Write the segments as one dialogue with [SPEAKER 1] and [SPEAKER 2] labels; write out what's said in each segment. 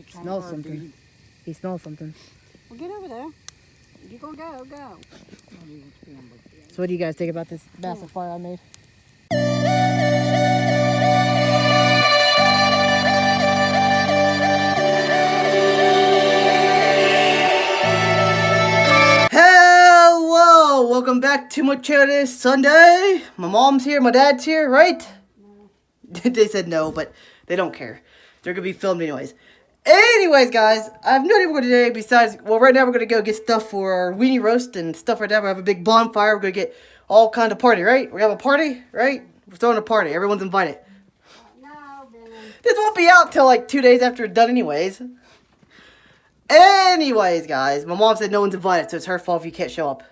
[SPEAKER 1] Smells something. He smells something.
[SPEAKER 2] Well, get over there. You gonna go.
[SPEAKER 1] So what do you guys think about this massive fire I made? Hello! Welcome back to my channel this Sunday. My mom's here, my dad's here, right? No. They said no, but they don't care. They're gonna be filmed anyways. Anyways, guys, I have no idea what we're going to do today besides, well, right now we're going to go get stuff for our weenie roast and stuff like that. We have a big bonfire. We're going to get all kind of party, right? We have a party, right? We're throwing a party. Everyone's invited.
[SPEAKER 2] No, Billy.
[SPEAKER 1] This won't be out till like 2 days after it's done anyways. Anyways, guys, my mom said no one's invited, so it's her fault if you can't show up.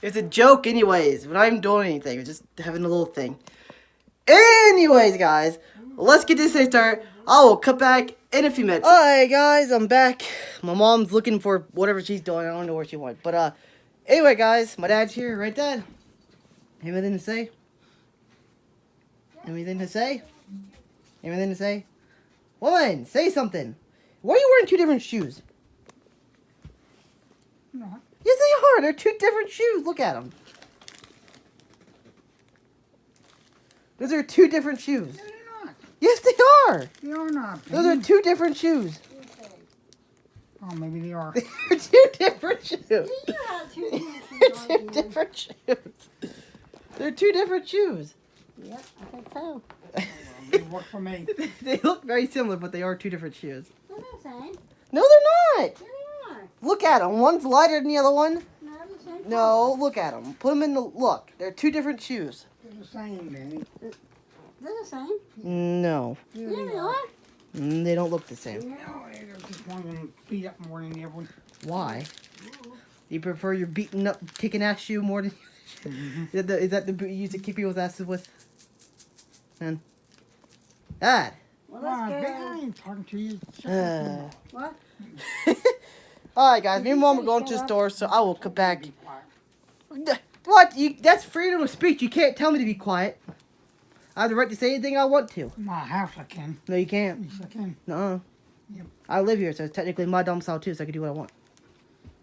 [SPEAKER 1] It's a joke anyways. We're not even doing anything. We're just having a little thing. Anyways, guys, let's get this thing started. I will cut back in a few minutes. Alright, guys, I'm back. My mom's looking for whatever she's doing. I don't know where she went. But, anyway, guys, my dad's here. Right, Dad? Anything to say? Anything to say? Anything to say? Woman, say something. Why are you wearing two different shoes?
[SPEAKER 2] No.
[SPEAKER 1] Yes, they are. They're two different shoes. Look at them. Those are two different shoes. Yes, they are.
[SPEAKER 2] They are not.
[SPEAKER 1] Those are two different shoes.
[SPEAKER 2] Oh, maybe they are.
[SPEAKER 1] They're two different shoes.
[SPEAKER 2] You have two
[SPEAKER 1] They're two different shoes. They're two different shoes.
[SPEAKER 2] Yep, I think so.
[SPEAKER 3] They work for me.
[SPEAKER 1] They look very similar, but they are two different shoes.
[SPEAKER 2] They're the same.
[SPEAKER 1] No, they're not.
[SPEAKER 2] Yeah, they are.
[SPEAKER 1] Look at them. One's lighter than the other one.
[SPEAKER 2] No, they're the same.
[SPEAKER 1] No, look at them. Put them in the look. They're two different shoes.
[SPEAKER 3] They're the same, Danny.
[SPEAKER 2] They're the same.
[SPEAKER 1] No.
[SPEAKER 2] Yeah, they are.
[SPEAKER 1] They don't look the same.
[SPEAKER 3] No, they're just one of them beat up more than the other one.
[SPEAKER 1] Why? You prefer your beaten up, kicking ass shoe more than... Is that the boot you used to kick people's asses with? Then? Dad!
[SPEAKER 2] Well, let's
[SPEAKER 3] Baby,
[SPEAKER 2] go.
[SPEAKER 3] I ain't talking to you.
[SPEAKER 2] What?
[SPEAKER 1] Alright, guys. Me and Mom are going to the store, so I will come back. What? That's freedom of speech. You can't tell me to be quiet. I have the right to say anything I want to.
[SPEAKER 3] My house, I can.
[SPEAKER 1] No, you can't.
[SPEAKER 3] Yes, I can.
[SPEAKER 1] No.
[SPEAKER 3] Yep.
[SPEAKER 1] I live here, so it's technically my domicile too, so I can do what I want.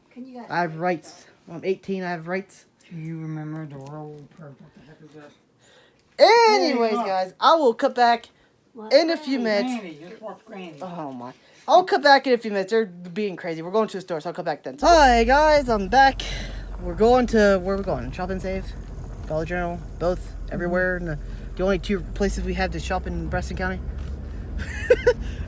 [SPEAKER 2] Can you guys?
[SPEAKER 1] I have rights. I'm 18, I have rights.
[SPEAKER 3] Do you remember the roll purple? What the heck is that?
[SPEAKER 1] Anyways, guys, I will cut back
[SPEAKER 2] What?
[SPEAKER 1] in a few minutes.
[SPEAKER 3] Granny, just watch Granny.
[SPEAKER 1] Oh my. I'll cut back in a few minutes. They're being crazy. We're going to the store, so I'll cut back then. Hi, guys, I'm back. We're going to, where are we going? Shop and Save? Dollar General? Both? Everywhere? And the only two places we have to shop in Preston County?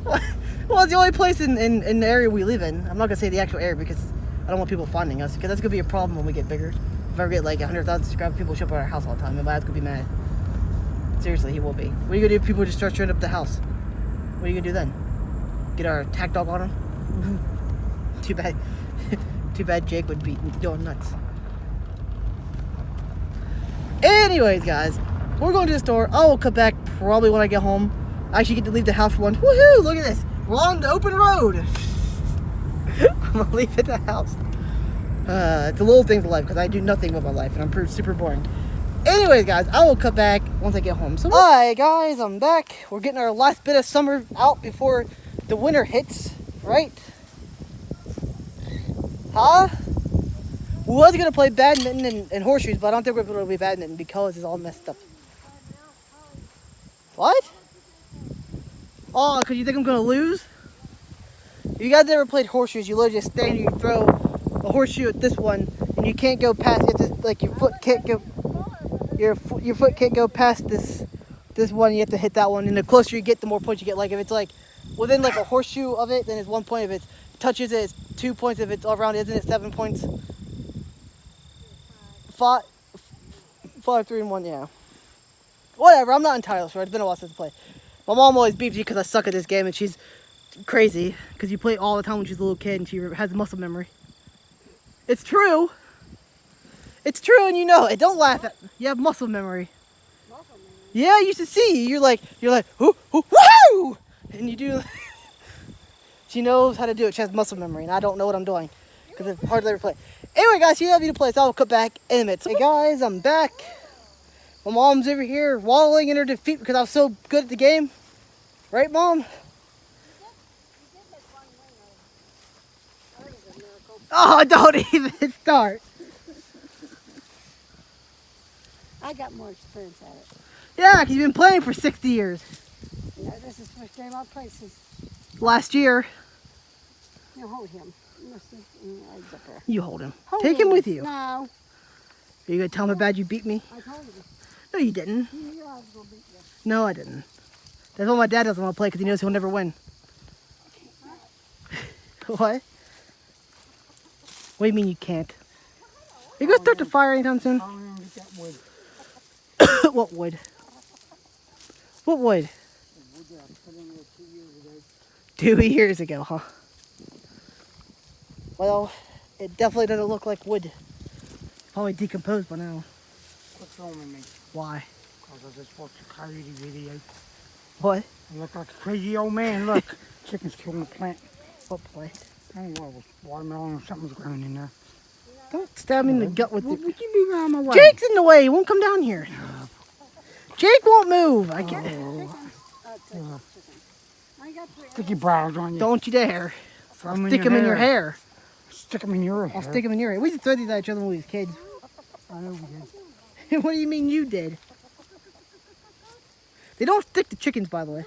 [SPEAKER 1] Well, it's the only place in the area we live in. I'm not going to say the actual area because I don't want people finding us. Because that's going to be a problem when we get bigger. If I ever get like 100,000 subscribers, people show up at our house all the time. My dad's going to be mad. Seriously, he will be. What are you going to do if people just start showing up at the house? What are you going to do then? Get our attack dog on him? Too bad. Too bad Jake would be going nuts. Anyways, guys, we're going to the store. I will cut back probably when I get home. I actually get to leave the house for once. Woohoo! Look at this. We're on the open road. I'm going to leave at the house. It's the little things in life because I do nothing with my life and I'm super boring. Anyways, guys, I will cut back once I get home. So, hi, guys, I'm back. We're getting our last bit of summer out before the winter hits, right? Huh? We was going to play badminton and horseshoes, but I don't think we're going to play badminton because it's all messed up. What? Oh, because you think I'm going to lose? If you guys ever played horseshoes, you literally just stand and you throw a horseshoe at this one, and you can't go past it. Just, like your foot can't go, your foot can't go past this one. You have to hit that one, and the closer you get, the more points you get. Like if it's like within like a horseshoe of it, then it's 1 point. If it touches it, it's 2 points. If it's all around, isn't it 7 points? 5, 3, and 1. Yeah. Whatever. I'm not entirely sure. It's been a while since I played. My mom always beeps me because I suck at this game, and she's crazy because you play it all the time when she's a little kid, and she has muscle memory. It's true. It's true, and you know it. Don't laugh at. You have muscle memory.
[SPEAKER 2] Muscle memory.
[SPEAKER 1] Yeah, I used to see. You're like, whoo, woo, and you do. She knows how to do it. She has muscle memory, and I don't know what I'm doing because it's hard to ever play. Anyway, guys, you have you to play, so I'll cut back in a minute. Hey guys, I'm back. My mom's over here wallowing in her defeat because I was so good at the game. Right, Mom? Oh, don't even start.
[SPEAKER 2] I got more experience at it.
[SPEAKER 1] Yeah, 'cause you've been playing for 60 years.
[SPEAKER 2] You know, this is the first game I played since,
[SPEAKER 1] Last year,
[SPEAKER 2] hold him. He's up there.
[SPEAKER 1] you hold him.
[SPEAKER 2] Hold
[SPEAKER 1] Take him with you.
[SPEAKER 2] No,
[SPEAKER 1] Are you going to tell him how bad you beat me?
[SPEAKER 2] I told him.
[SPEAKER 1] No, you didn't.
[SPEAKER 2] You knew I was going to beat you.
[SPEAKER 1] No, I didn't. That's why my dad doesn't want to play, because he knows he'll never win. What? What do you mean you can't? Are you going to start the fire anytime soon?
[SPEAKER 3] I'm gonna get that wood.
[SPEAKER 1] What wood? What wood?
[SPEAKER 3] The wood that I put in there 2 years ago.
[SPEAKER 1] 2 years ago, huh? Well, it definitely doesn't look like wood. Probably decomposed by now.
[SPEAKER 3] Quit filming me.
[SPEAKER 1] Why?
[SPEAKER 3] Because I just watched a coyote video.
[SPEAKER 1] What?
[SPEAKER 3] I look like a crazy old man. Look, chickens killing the plant.
[SPEAKER 1] What plant?
[SPEAKER 3] I don't know, it was watermelon or something was growing in there.
[SPEAKER 1] Don't stab me in the gut with
[SPEAKER 3] Would
[SPEAKER 1] the...
[SPEAKER 3] you move out of my way?
[SPEAKER 1] Jake's in the way. He won't come down here. Jake won't move. I can't.
[SPEAKER 2] I got 3.
[SPEAKER 3] Stick your brows on you.
[SPEAKER 1] Don't you dare.
[SPEAKER 3] Throw 'em
[SPEAKER 1] Stick him in your hair.
[SPEAKER 3] Stick 'em in your hair.
[SPEAKER 1] I'll stick him in your hair. We used to throw these at each other when we was kids.
[SPEAKER 3] I know we did.
[SPEAKER 1] What do you mean you did? They don't stick to chickens, by the way.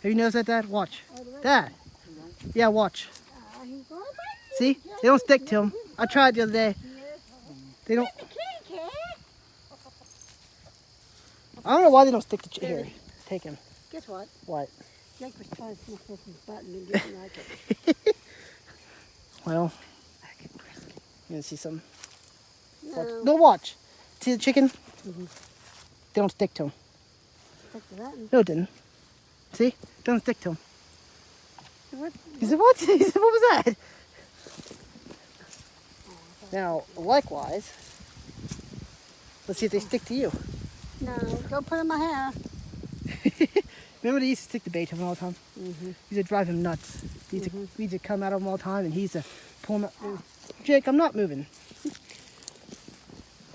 [SPEAKER 1] Have you noticed that, Dad? Watch. Dad. Yeah, watch.
[SPEAKER 2] He's going to bite
[SPEAKER 1] See? They don't stick to them. I tried the other day. They don't...
[SPEAKER 2] the kitty cat.
[SPEAKER 1] I don't know why they don't stick to chickens. Here, take him.
[SPEAKER 2] Guess what?
[SPEAKER 1] What?
[SPEAKER 2] Jake was trying to sniff his button and didn't like it.
[SPEAKER 1] Well, you gonna see some?
[SPEAKER 2] No.
[SPEAKER 1] No, watch. See the chicken? They don't stick to him.
[SPEAKER 2] Stick the button.
[SPEAKER 1] No, it didn't. See? Don't stick to him.
[SPEAKER 2] What?
[SPEAKER 1] He said, what? He said, what was that? Now, likewise, let's see if they stick to you.
[SPEAKER 2] No, don't put it in my hair.
[SPEAKER 1] Remember they used to stick to Beethoven all the time?
[SPEAKER 2] Mm-hmm.
[SPEAKER 1] Used to drive him nuts. We used to come at him all the time, and he used to pull him out. Jake, I'm not moving.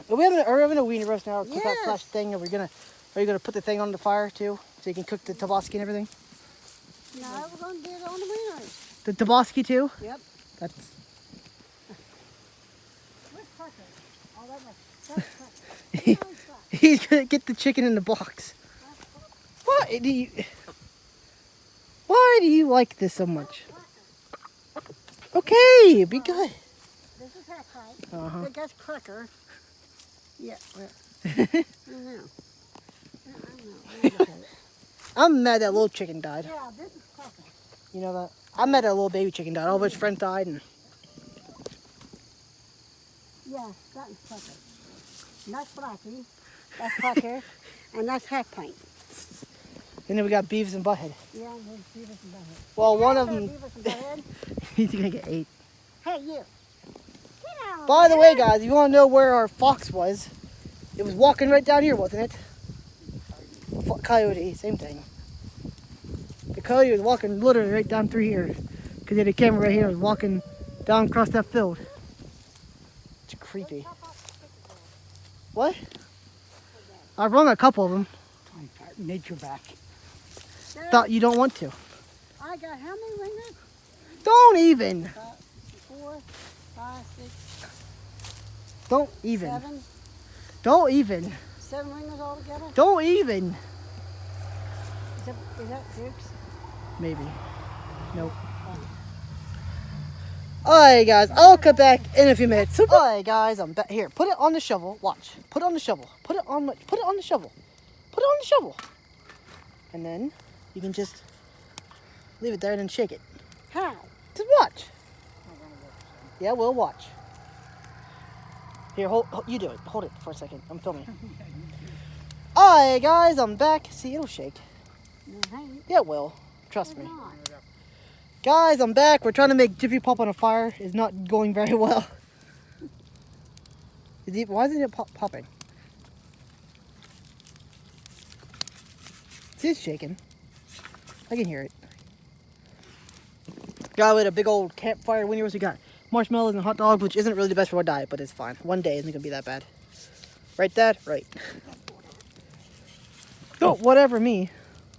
[SPEAKER 1] Are we having a wiener roast now, or cookout
[SPEAKER 2] Yes.
[SPEAKER 1] slash thing? Are you gonna put the thing on the fire too, so you can cook the tabaski and everything?
[SPEAKER 2] No, we're going to do it on the wieners.
[SPEAKER 1] The tabaski too?
[SPEAKER 2] Yep.
[SPEAKER 1] That's.
[SPEAKER 2] Where's Parker? Oh, that's Parker.
[SPEAKER 1] He's gonna get the chicken in the box. Why do you like this so much? Okay, be good.
[SPEAKER 2] This is half pipe.
[SPEAKER 1] Uh-huh.
[SPEAKER 2] That's Cracker. Yeah. I don't know. I don't know.
[SPEAKER 1] I'm mad that little chicken died.
[SPEAKER 2] Yeah, this is Cracker.
[SPEAKER 1] You know that? I'm mad that little baby chicken died. All of its friends died, and
[SPEAKER 2] Yeah, that is Cracker. And that's Blackie. That's Cracker. And that's half pint.
[SPEAKER 1] then we got Beavis and Butthead.
[SPEAKER 2] Yeah, there's Beavis and Butthead.
[SPEAKER 1] Well, one of them,
[SPEAKER 2] Beavis and Butthead.
[SPEAKER 1] he's gonna get 8.
[SPEAKER 2] Hey, you. Get out.
[SPEAKER 1] By the way, guys, if you want to know where our fox was, it was walking right down here, wasn't it? Coyote, same thing. The coyote was walking literally right down through here, because he had a camera right here. It was walking down across that field. It's creepy. What? I rung a couple of them.
[SPEAKER 3] Nature back.
[SPEAKER 1] Thought you don't want to.
[SPEAKER 2] I got how many ringers?
[SPEAKER 1] Don't even.
[SPEAKER 2] 4, 5, 6,
[SPEAKER 1] Don't even.
[SPEAKER 2] 7.
[SPEAKER 1] Don't even.
[SPEAKER 2] 7 ringers altogether?
[SPEAKER 1] Don't even.
[SPEAKER 2] Is that Duke's?
[SPEAKER 1] Maybe. Nope. Alright guys, I'll cut back in a few minutes. Alright guys, I'm back here. Put it on the shovel. Watch. Put it on the shovel. Put it on the shovel. Put it on the shovel. And then you can just leave it there and then shake it.
[SPEAKER 2] How?
[SPEAKER 1] Just watch. Yeah, we'll watch. Here, hold you do it. Hold it for a second. I'm filming. Alright guys, I'm back. See, it'll shake.
[SPEAKER 2] No, it ain't.
[SPEAKER 1] Yeah, it will. Trust me.
[SPEAKER 2] It's not.
[SPEAKER 1] Guys, I'm back. We're trying to make Jiffy Pop on a fire. It's not going very well. Why isn't it popping? See, it's shaking. I can hear it. Got with a big old campfire. What we got? Marshmallows and hot dogs, which isn't really the best for our diet, but it's fine. One day isn't gonna be that bad. Right, Dad? Right. Oh, whatever, me.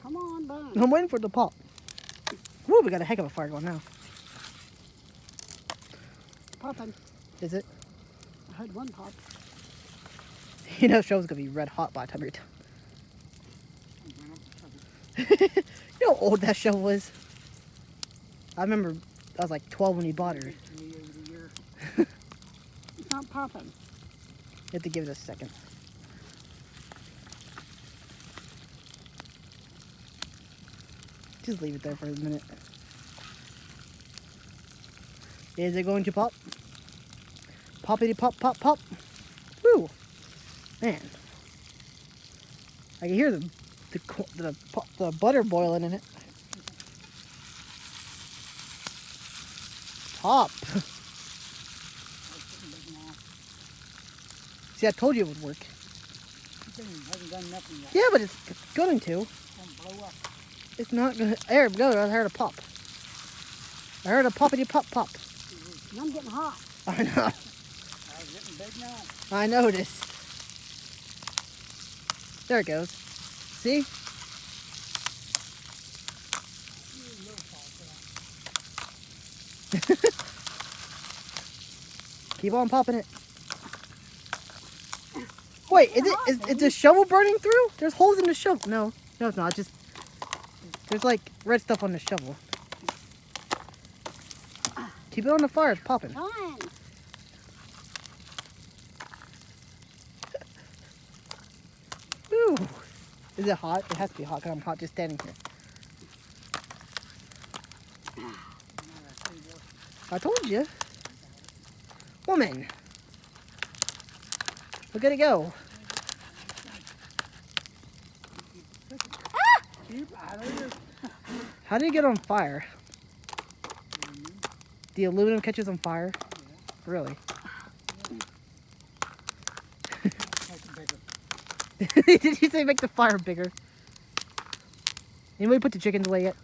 [SPEAKER 2] Come on, Bone.
[SPEAKER 1] I'm waiting for it to pop. Woo, we got a heck of a fire going now.
[SPEAKER 2] Popping.
[SPEAKER 1] Is it?
[SPEAKER 2] I heard one pop.
[SPEAKER 1] You know, show's gonna be red hot by the time you're done. You know how old that show was? I remember I was like 12 when you bought her. You
[SPEAKER 2] It's not popping.
[SPEAKER 1] have to give it a second. Just leave it there for a minute. Is it going to pop? Poppity pop, pop, pop. Woo! Man. I can hear the butter boiling in it. Pop. See, I told you it would work.
[SPEAKER 2] Hasn't done nothing yet.
[SPEAKER 1] Yeah, but it's going to.
[SPEAKER 2] It's gonna blow up.
[SPEAKER 1] It's not gonna. There we go. I heard a pop. I heard a poppity pop pop.
[SPEAKER 2] And I'm getting hot.
[SPEAKER 1] I know.
[SPEAKER 2] I was getting big now.
[SPEAKER 1] I noticed. There it goes. See? Keep on popping it. Wait, is the shovel burning through? There's holes in the shovel. No, it's not. Just there's like red stuff on the shovel. Keep it on the fire. It's popping.
[SPEAKER 2] Fine.
[SPEAKER 1] Ooh. Is it hot? It has to be hot because I'm hot just standing here. I told you. Woman. Look at it go. How do you get on fire? The aluminum catches on fire? Really? Did you say make the fire bigger? Anybody put the chickens away yet?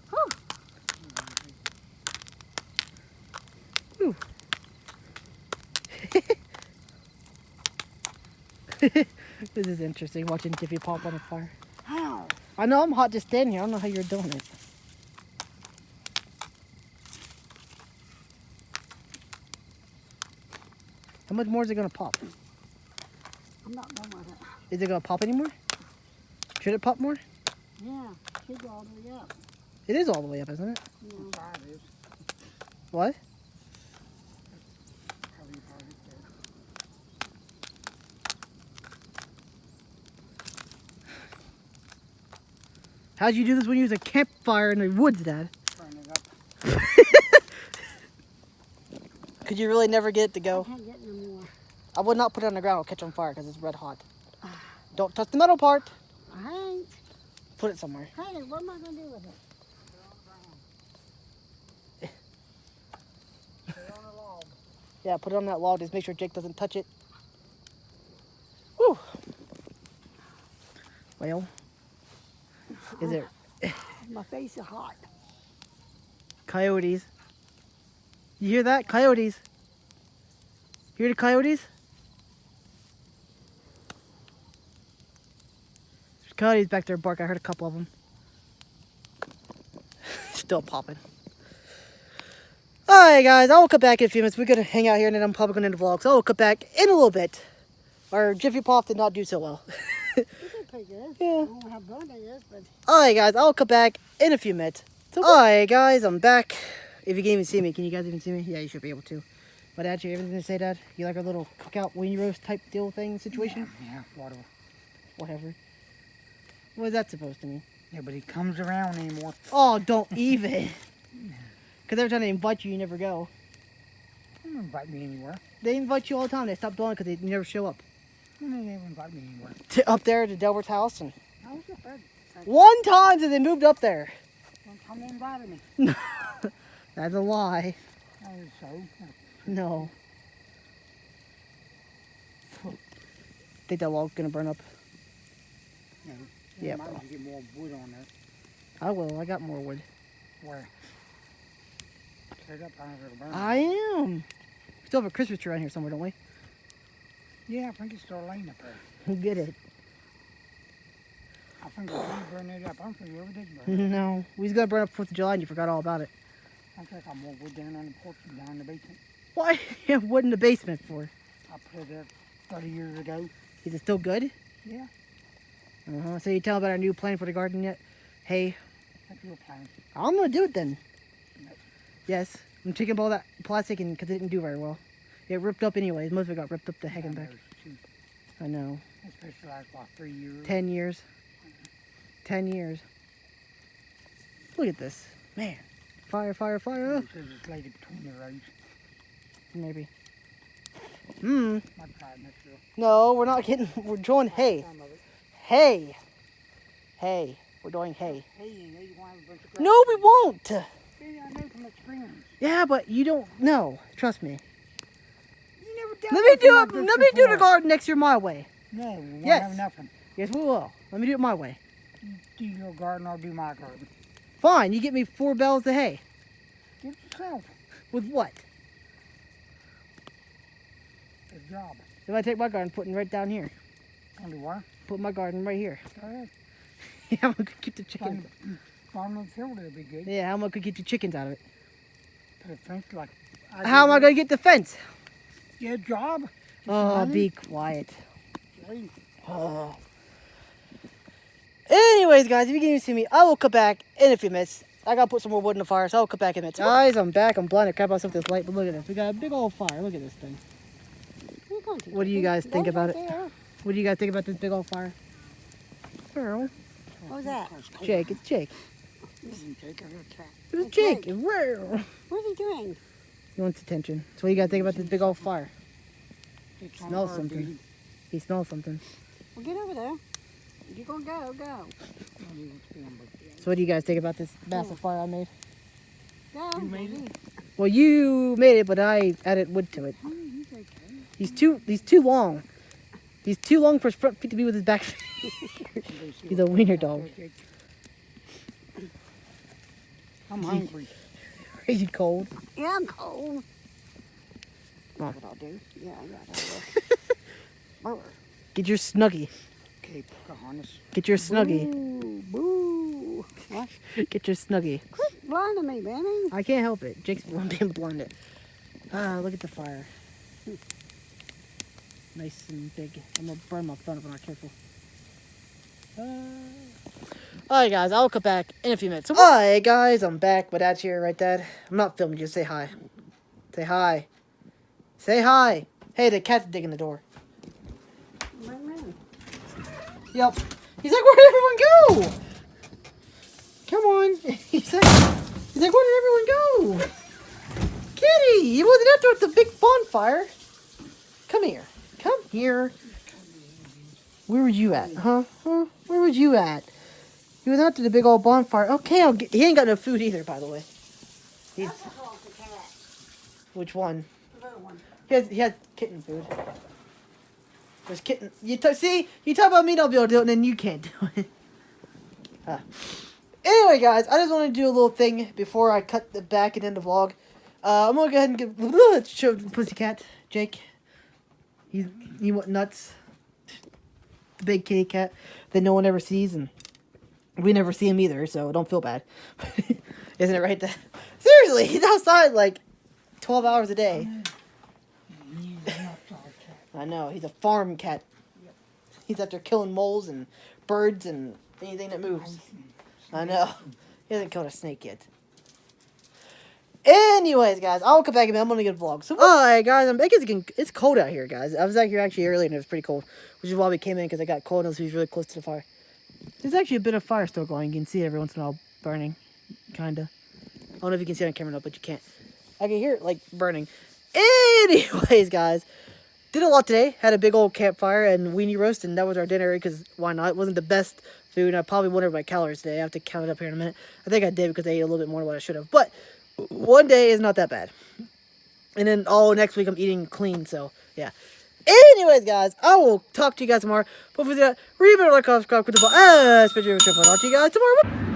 [SPEAKER 1] Ooh. This is interesting, watching Jiffy pop on a fire.
[SPEAKER 2] How?
[SPEAKER 1] I know I'm hot just standing here. I don't know how you're doing it. How much more is it going to pop?
[SPEAKER 2] I'm not done with it.
[SPEAKER 1] Is it going to pop anymore? Should it pop more?
[SPEAKER 2] Yeah, should go all the way up.
[SPEAKER 1] It is all the way up, isn't it?
[SPEAKER 2] Yeah.
[SPEAKER 1] What? How'd you do this when you use a campfire in the woods, Dad?
[SPEAKER 2] Burn it up.
[SPEAKER 1] Could you really never get it to
[SPEAKER 2] I
[SPEAKER 1] go?
[SPEAKER 2] can't get no more.
[SPEAKER 1] I would not put it on the ground. It'll catch on fire because it's red hot. Don't touch the metal part.
[SPEAKER 2] I ain't.
[SPEAKER 1] Put it somewhere.
[SPEAKER 2] Hey, what am I going to do with it? Put it on a log.
[SPEAKER 1] Yeah, put it on that log. Just make sure Jake doesn't touch it. Woo. Well, is it
[SPEAKER 2] My face is hot.
[SPEAKER 1] coyotes? You hear that? Coyotes. Hear the coyotes? There's coyotes back there bark. I heard a couple of them. Still popping. Alright guys, I will come back in a few minutes. We're going to hang out here and then I'm probably going to end the vlog. So I will come back in a little bit. Our Jiffy Pop did not do so well.
[SPEAKER 2] You did pretty good.
[SPEAKER 1] Yeah.
[SPEAKER 2] I don't know how burnt it is, but
[SPEAKER 1] Alright guys, I'll come back in a few minutes. Alright guys, I'm back. If you can even see me, can you guys even see me? Yeah, you should be able to. But Dad, you have anything to say, Dad? You like our little cookout weenie roast type deal thing situation?
[SPEAKER 3] Yeah, whatever.
[SPEAKER 1] Whatever. What is that supposed to mean?
[SPEAKER 3] Nobody comes around anymore.
[SPEAKER 1] Oh, don't even. Because every time they invite you, you never go.
[SPEAKER 3] They don't invite me anywhere.
[SPEAKER 1] They invite you all the time. They stop doing it because they never show up.
[SPEAKER 3] They never invite me anywhere.
[SPEAKER 1] Up there to Delbert's house. And
[SPEAKER 2] I was up there.
[SPEAKER 1] one time that they moved up there.
[SPEAKER 2] One time they invited me.
[SPEAKER 1] That's a lie.
[SPEAKER 3] That is so.
[SPEAKER 1] No. Think that log's going to burn up?
[SPEAKER 3] No.
[SPEAKER 1] Yeah,
[SPEAKER 3] Might
[SPEAKER 1] bro.
[SPEAKER 3] as well get more wood on there.
[SPEAKER 1] I will. I got more wood.
[SPEAKER 3] Where? Straight up, it'll burn.
[SPEAKER 1] I am. We still have a Christmas tree around here somewhere, don't we?
[SPEAKER 3] Yeah, I think it's still laying up there.
[SPEAKER 1] Who get it?
[SPEAKER 3] I think we burn it up. I don't think we ever did burn it.
[SPEAKER 1] No. We was going to burn up 4th of July and you forgot all about it.
[SPEAKER 3] I think I got more wood down on the porch and down in the basement.
[SPEAKER 1] Why you have wood in the basement for?
[SPEAKER 3] I put it there 30 years ago.
[SPEAKER 1] Is it still good?
[SPEAKER 3] Yeah,
[SPEAKER 1] So you tell about our new plan for the garden yet? Hey,
[SPEAKER 3] that's your plan.
[SPEAKER 1] I'm gonna do it then.
[SPEAKER 3] No.
[SPEAKER 1] Yes, I'm taking all that plastic and because it didn't do very well. It ripped up anyways. Most of it got ripped up to heck and back. I know.
[SPEAKER 3] Especially like, what, 3 years?
[SPEAKER 1] 10 years. 10 years. Look at this. Man. Fire, fire, fire.
[SPEAKER 3] It says it's laid between the roads.
[SPEAKER 1] Maybe.
[SPEAKER 3] Might try it next year.
[SPEAKER 1] No, we're not getting, we're doing hay.
[SPEAKER 3] Some of it.
[SPEAKER 1] Hay. Hay. We're doing hay.
[SPEAKER 3] Hey, you know you want a bunch of grass.
[SPEAKER 1] No, we won't.
[SPEAKER 3] Yeah, I know from experience.
[SPEAKER 1] Yeah, but you don't know. Trust me.
[SPEAKER 3] You never done
[SPEAKER 1] Let me
[SPEAKER 3] nothing
[SPEAKER 1] do
[SPEAKER 3] like
[SPEAKER 1] it.
[SPEAKER 3] this
[SPEAKER 1] Let me do the
[SPEAKER 3] before.
[SPEAKER 1] garden next year my way.
[SPEAKER 3] No, we won't
[SPEAKER 1] Yes.
[SPEAKER 3] have nothing.
[SPEAKER 1] Yes, we will. Let me do it my way.
[SPEAKER 3] You do your garden, I'll do my garden.
[SPEAKER 1] Fine. You get me 4 bales of hay.
[SPEAKER 3] Give it yourself
[SPEAKER 1] With what?
[SPEAKER 3] a job.
[SPEAKER 1] If I take my garden, put it right down here.
[SPEAKER 3] Only one.
[SPEAKER 1] Put my garden right here.
[SPEAKER 3] Go ahead.
[SPEAKER 1] Yeah, I'm gonna keep the chickens.
[SPEAKER 3] Farm on the field, it'll be good.
[SPEAKER 1] Yeah, how am I gonna keep the chickens out of it?
[SPEAKER 3] Put a fence like.
[SPEAKER 1] How am I gonna get the fence?
[SPEAKER 3] Get a job.
[SPEAKER 1] Oh,
[SPEAKER 3] money.
[SPEAKER 1] be quiet.
[SPEAKER 3] Hey,
[SPEAKER 1] Oh. Anyways, guys, if you can even see me, I will come back in a few minutes. I gotta put some more wood in the fire, so I'll come back in a minute. Guys, I'm back. I'm blinded. Crap myself with this light, but look at this. We got a big old fire. Look at this thing. What do you guys think about it? What do you guys think about this big old fire? Girl,
[SPEAKER 2] What was that?
[SPEAKER 1] Jake, it's Jake.
[SPEAKER 3] Take a little cat.
[SPEAKER 1] It's
[SPEAKER 2] It's
[SPEAKER 1] Jake.
[SPEAKER 2] Jake.
[SPEAKER 1] Rrr.
[SPEAKER 2] What are you doing?
[SPEAKER 1] He wants attention. So what do you guys think about this big old fire?
[SPEAKER 3] It's on
[SPEAKER 1] Smells
[SPEAKER 3] our
[SPEAKER 1] something.
[SPEAKER 3] duty.
[SPEAKER 1] He smells something.
[SPEAKER 2] Well, get over there. If you're going to go, go.
[SPEAKER 3] Not even feeling, but yeah.
[SPEAKER 1] So what do you guys think about this massive fire I made?
[SPEAKER 2] Go.
[SPEAKER 3] You made it?
[SPEAKER 1] Well, you made it, but I added wood to it.
[SPEAKER 3] Oh, he's okay.
[SPEAKER 1] He's too long. He's too long for his front feet to be with his back feet. He's a wiener dog.
[SPEAKER 3] I'm hungry.
[SPEAKER 1] Are you cold?
[SPEAKER 2] Yeah, I'm cold.
[SPEAKER 1] Come on.
[SPEAKER 2] What I'll do? Yeah,
[SPEAKER 1] Get your snuggie.
[SPEAKER 3] Okay, Pocahontas.
[SPEAKER 1] Get your snuggie.
[SPEAKER 2] Boo, boo. What?
[SPEAKER 1] Get your snuggie.
[SPEAKER 2] Quit blinding me, Benny.
[SPEAKER 1] I can't help it. Jake's being blinded. Ah, look at the fire. Nice and big. I'm gonna burn my phone if I'm not careful. Alright guys, I'll come back in a few minutes. Alright guys, I'm back. My dad's here, right Dad? I'm not filming, just say hi. Say hi. Say hi. Hey, the cat's digging the door.
[SPEAKER 2] Bring me.
[SPEAKER 1] Yep. He's like, where did everyone go? Come on. He's like, where did everyone go? Kitty, you wasn't out there at the big bonfire. Come here. Come here. Where were you at, huh? Where was you at? He was out to the big old bonfire. Okay, he ain't got no food either, by the way. He's,
[SPEAKER 2] That's what's wrong with the cat.
[SPEAKER 1] which one?
[SPEAKER 2] The little one.
[SPEAKER 1] He has kitten food. There's kitten. See, you talk about me not be able to do it, and then you can't do it. Anyway, guys, I just want to do a little thing before I cut the back and end the vlog. I'm gonna go ahead and show the pussycat, Jake. He went nuts. The big kitty cat that no one ever sees, and we never see him either, so don't feel bad. Isn't it right? Seriously, he's outside like 12 hours a day. I know, he's a farm cat. He's out there killing moles and birds and anything that moves. I know. He hasn't killed a snake yet. Anyways, guys, I'll come back and I'm gonna get a vlog. So, alright, guys, it's cold out here, guys. I was out here actually earlier and it was pretty cold, which is why we came in because it got cold and so he's really close to the fire. There's actually a bit of fire still going. You can see it every once in a while burning, kinda. I don't know if you can see it on camera or not, but you can't. I can hear it like burning. Anyways, guys, did a lot today. Had a big old campfire and weenie roast, and that was our dinner because why not? It wasn't the best food. I probably wondered my calories today. I have to count it up here in a minute. I think I did because I ate a little bit more than what I should have. But one day is not that bad. And then all next week I'm eating clean, so yeah. Anyways, guys, I will talk to you guys tomorrow. But for that, remember to like, subscribe, click the bell, and especially if you're talk to you guys tomorrow.